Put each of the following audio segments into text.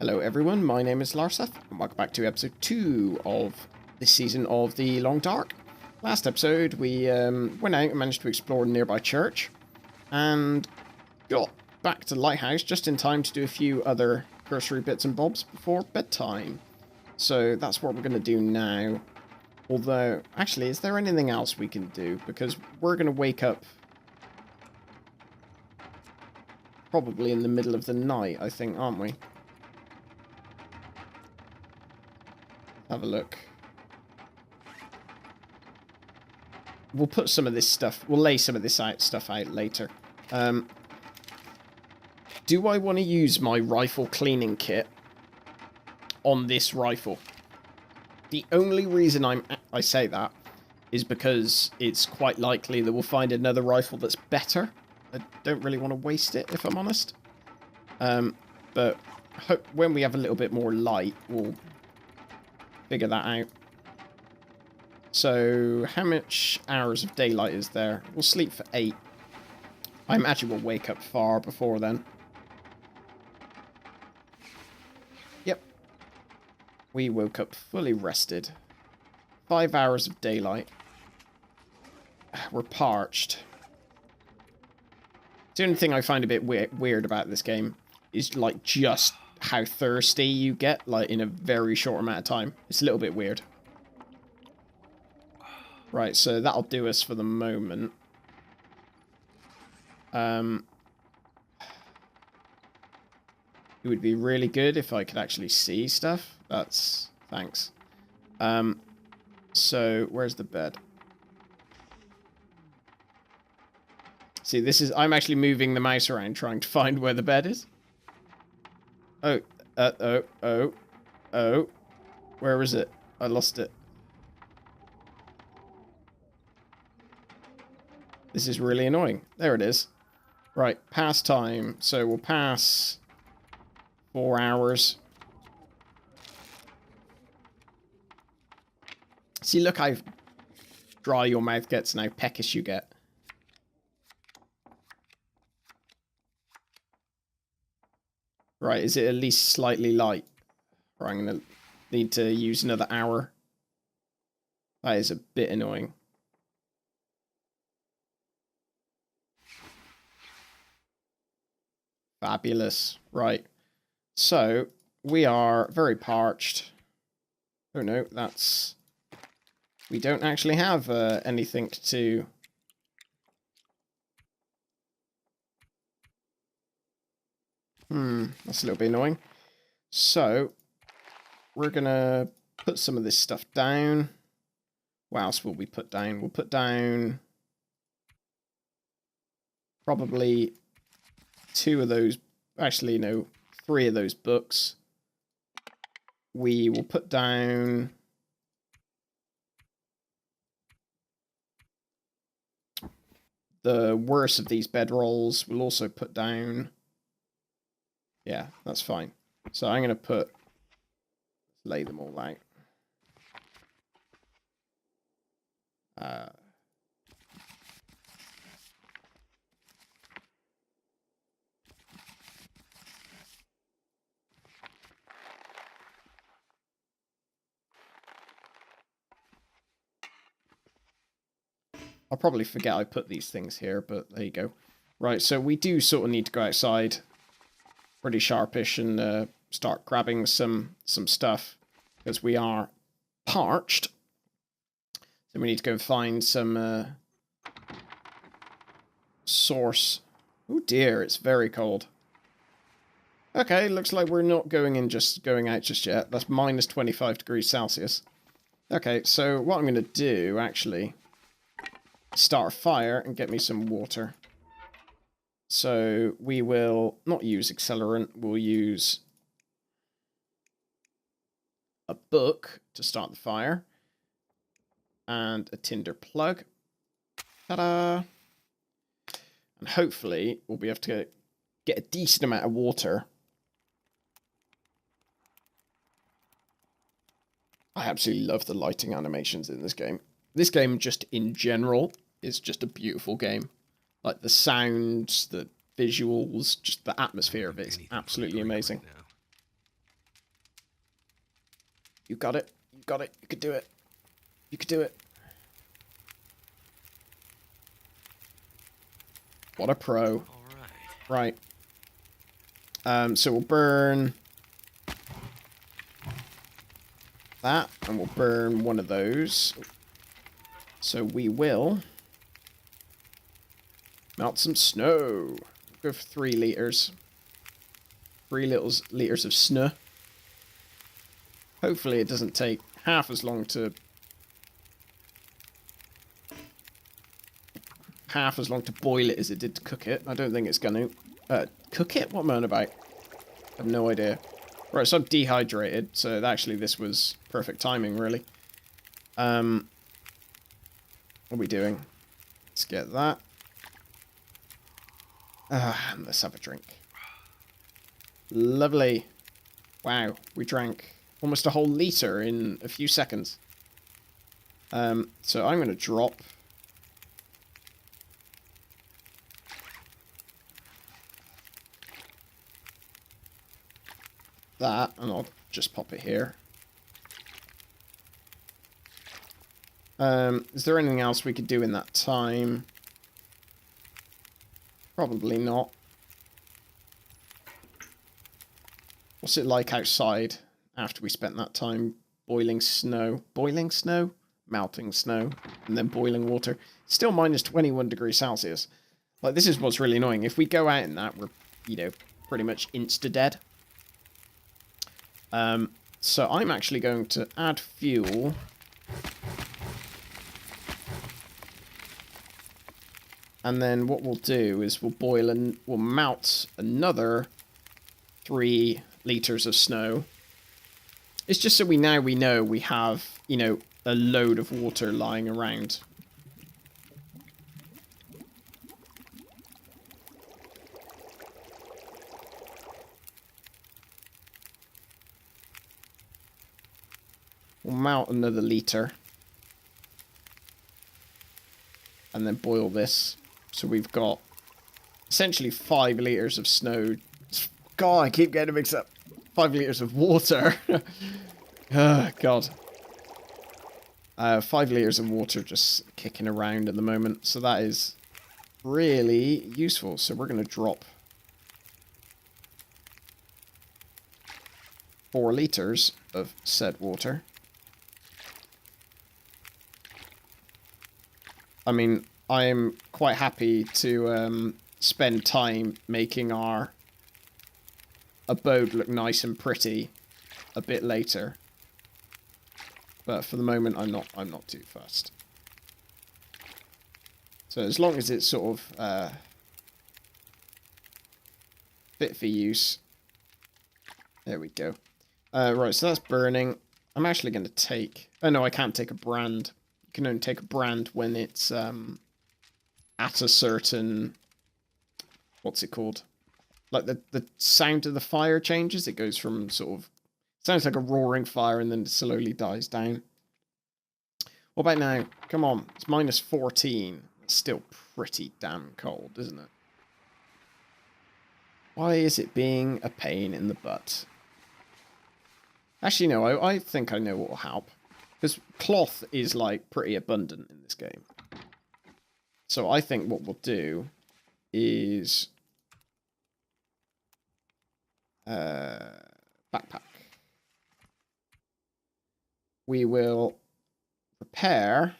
Hello everyone, my name is Larseth, and welcome back to episode 2 of this season of The Long Dark. Last episode we went out and managed to explore a nearby church, and got back to the lighthouse just in time to do a few other cursory bits and bobs before bedtime. So that's what we're going to do now. Although, actually, is there anything else we can do? Because we're going to wake up probably in the middle of the night, I think, aren't we? Have a look. We'll put some of this stuff, we'll lay some of this stuff out later. Do I want to use my rifle cleaning kit on this rifle? The only reason I say that is because it's quite likely that we'll find another rifle that's better. I don't really want to waste it, if I'm honest. But when we have a little bit more light, we'll figure that out. So, how much hours of daylight is there? We'll sleep for 8. I imagine we'll wake up far before then. Yep. We woke up fully rested. 5 hours of daylight. We're parched. The only thing I find a bit weird about this game is, like, just how thirsty you get, like, in a very short amount of time. It's a little bit weird. Right, so that'll do us for the moment. It would be really good if I could actually see stuff. Thanks. So, where's the bed? See, I'm actually moving the mouse around trying to find where the bed is. Oh. Where is it? I lost it. This is really annoying. There it is. Right, pass time. So we'll pass 4 hours. See, look how dry your mouth gets and how peckish you get. Right, is it at least slightly light? Or I'm going to need to use another hour. That is a bit annoying. Fabulous. Right. So, we are very parched. Oh no, we don't actually have anything to... That's a little bit annoying. So, we're gonna put some of this stuff down. What else will we put down? We'll put down probably 2 of those, actually no, 3 of those books. We will put down the worst of these bedrolls. We'll also put down, yeah, that's fine. So I'm going to lay them all out. I'll probably forget I put these things here, but there you go. Right, so we do sort of need to go outside pretty sharpish and start grabbing some stuff, because we are parched. So we need to go find some source. Oh dear, it's very cold. Okay, looks like we're not going out just yet. That's minus 25 degrees Celsius. Okay, so what I'm going to do, actually, start a fire and get me some water. So we will not use accelerant, we'll use a book to start the fire. And a tinder plug. Ta-da! And hopefully we'll be able to get a decent amount of water. I absolutely love the lighting animations in this game. This game, just in general, is just a beautiful game. Like, the sounds, the visuals, just the atmosphere of it is absolutely amazing. You got it. You got it. You could do it. You could do it. What a pro. All right. Right. So we'll burn that, and we'll burn one of those. So we will melt some snow. Go for 3 liters. 3 little liters of snow. Hopefully it doesn't take half as long to boil it as it did to cook it. I don't think it's going to cook it. What am I on about? I have no idea. Right, so I'm dehydrated. So actually, this was perfect timing, really. What are we doing? Let's get that. Let's have a drink. Lovely. Wow, we drank almost a whole liter in a few seconds. So I'm going to drop that, and I'll just pop it here. Is there anything else we could do in that time? Probably not. What's it like outside after we spent that time boiling snow? Boiling snow? Melting snow. And then boiling water. Still minus 21 degrees Celsius. Like, this is what's really annoying. If we go out in that, we're, you know, pretty much insta-dead. So I'm actually going to add fuel. And then what we'll do is we'll boil and we'll melt another 3 liters of snow. It's just so we know we have, you know, a load of water lying around. We'll melt another liter. And then boil this. So we've got essentially 5 liters of snow. God, I keep getting mixed up. 5 liters of water. Oh, God. 5 liters of water just kicking around at the moment. So that is really useful. So we're going to drop 4 liters of said water. I mean, I'm quite happy to spend time making our abode look nice and pretty a bit later. But for the moment, I'm not too fussed. So as long as it's sort of fit for use. There we go. Right, so that's burning. I'm actually going to take... Oh, no, I can't take a brand. You can only take a brand when it's at a certain... What's it called? Like the sound of the fire changes. It goes from sort of... Sounds like a roaring fire and then it slowly dies down. What about now? Come on. It's minus 14. It's still pretty damn cold, isn't it? Why is it being a pain in the butt? Actually, no. I think I know what will help. Because cloth is, like, pretty abundant in this game. So I think what we'll do is... backpack. We will prepare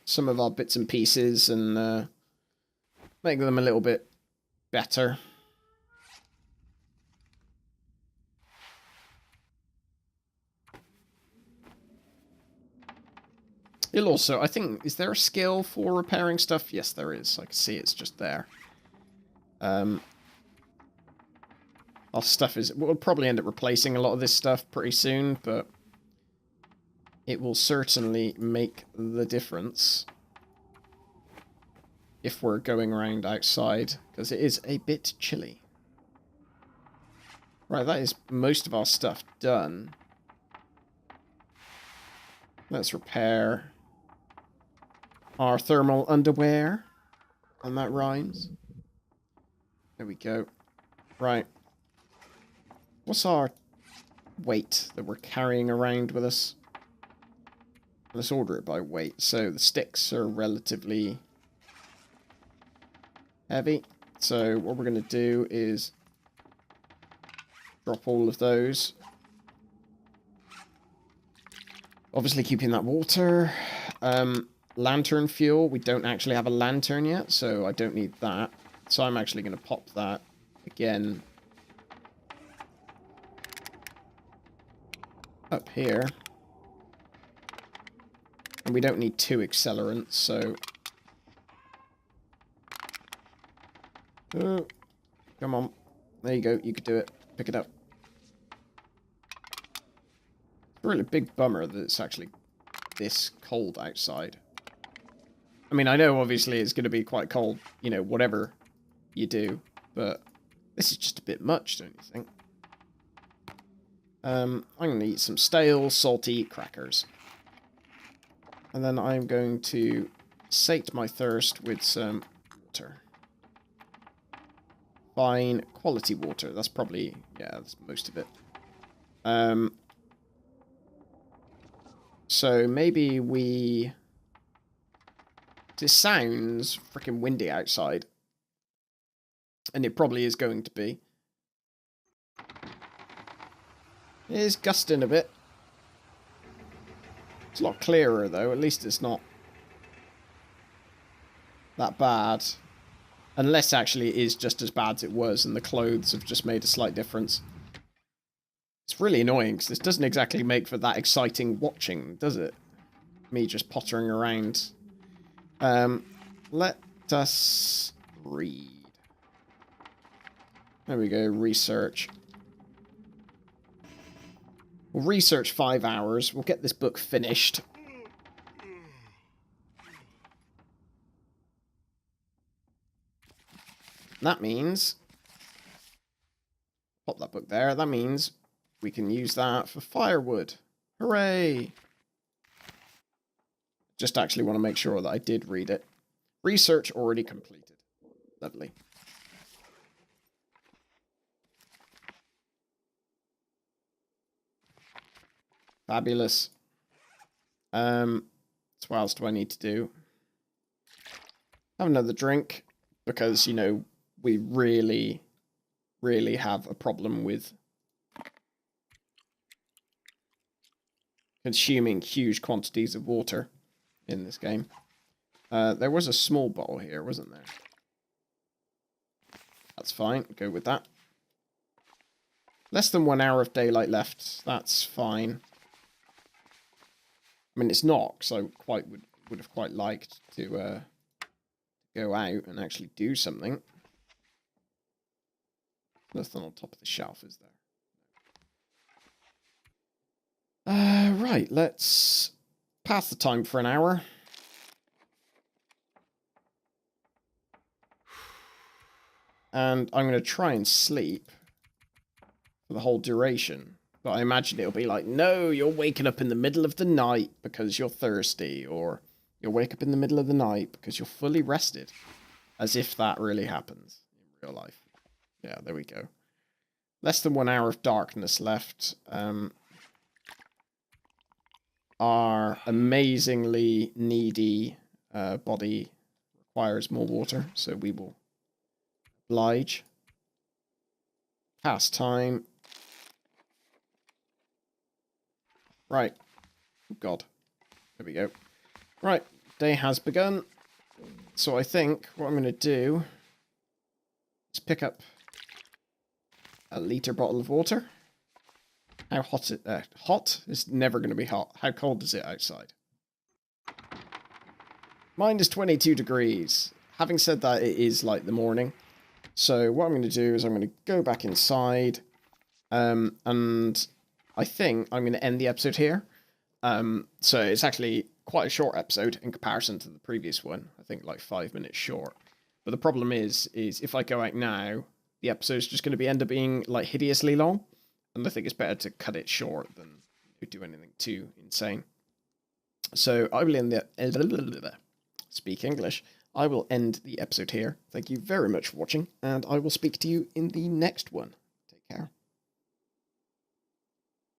some of our bits and pieces and make them a little bit better. It'll also, I think, is there a skill for repairing stuff? Yes, there is. I can see it's just there. Our stuff is... We'll probably end up replacing a lot of this stuff pretty soon, but it will certainly make the difference if we're going around outside, because it is a bit chilly. Right, that is most of our stuff done. Let's repair our thermal underwear, and that rhymes. There we go. Right. What's our weight that we're carrying around with us? Let's order it by weight. So the sticks are relatively heavy. So what we're going to do is drop all of those. Obviously keeping that water. Lantern fuel. We don't actually have a lantern yet, so I don't need that. So I'm actually going to pop that again up here. And we don't need 2 accelerants, so... Oh, come on. There you go. You could do it. Pick it up. It's a really big bummer that it's actually this cold outside. I mean, I know obviously it's going to be quite cold, you know, whatever you do, but this is just a bit much, don't you think? I'm going to eat some stale, salty crackers. And then I'm going to sate my thirst with some water. Fine quality water. That's probably, yeah, that's most of it. So maybe we... It sounds freaking windy outside. And it probably is going to be. It is gusting a bit. It's a lot clearer though. At least it's not that bad. Unless actually it is just as bad as it was and the clothes have just made a slight difference. It's really annoying because this doesn't exactly make for that exciting watching, does it? Me just pottering around. Let us read. There we go, research. We'll research 5 hours. We'll get this book finished. That means... Pop that book there. That means we can use that for firewood. Hooray! Just actually want to make sure that I did read it. Research already completed. Lovely. Fabulous. So what else do I need to do? Have another drink. Because, you know, we really, really have a problem with consuming huge quantities of water in this game. There was a small bottle here, wasn't there? That's fine. Go with that. Less than 1 hour of daylight left. That's fine. I mean, it's not, because I would have quite liked to go out and actually do something. Nothing on top of the shelf, is there? Right, let's pass the time for an hour. And I'm going to try and sleep for the whole duration. But I imagine it'll be like, no, you're waking up in the middle of the night because you're thirsty, or you'll wake up in the middle of the night because you're fully rested. As if that really happens in real life. Yeah, there we go. Less than 1 hour of darkness left. Our amazingly needy body requires more water, so we will oblige. Pass time. Right. Oh God. There we go. Right. Day has begun. So I think what I'm going to do is pick up a litre bottle of water. How hot is it? Hot? It's never going to be hot. How cold is it outside? Minus 22 degrees. Having said that, it is like the morning. So what I'm going to do is I'm going to go back inside. And I think I'm going to end the episode here. So it's actually quite a short episode in comparison to the previous one. I think like 5 minutes short. But the problem is if I go out now, the episode's just going to end up being like hideously long. And I think it's better to cut it short than do anything too insane. So I will end the... Speak English. I will end the episode here. Thank you very much for watching, and I will speak to you in the next one.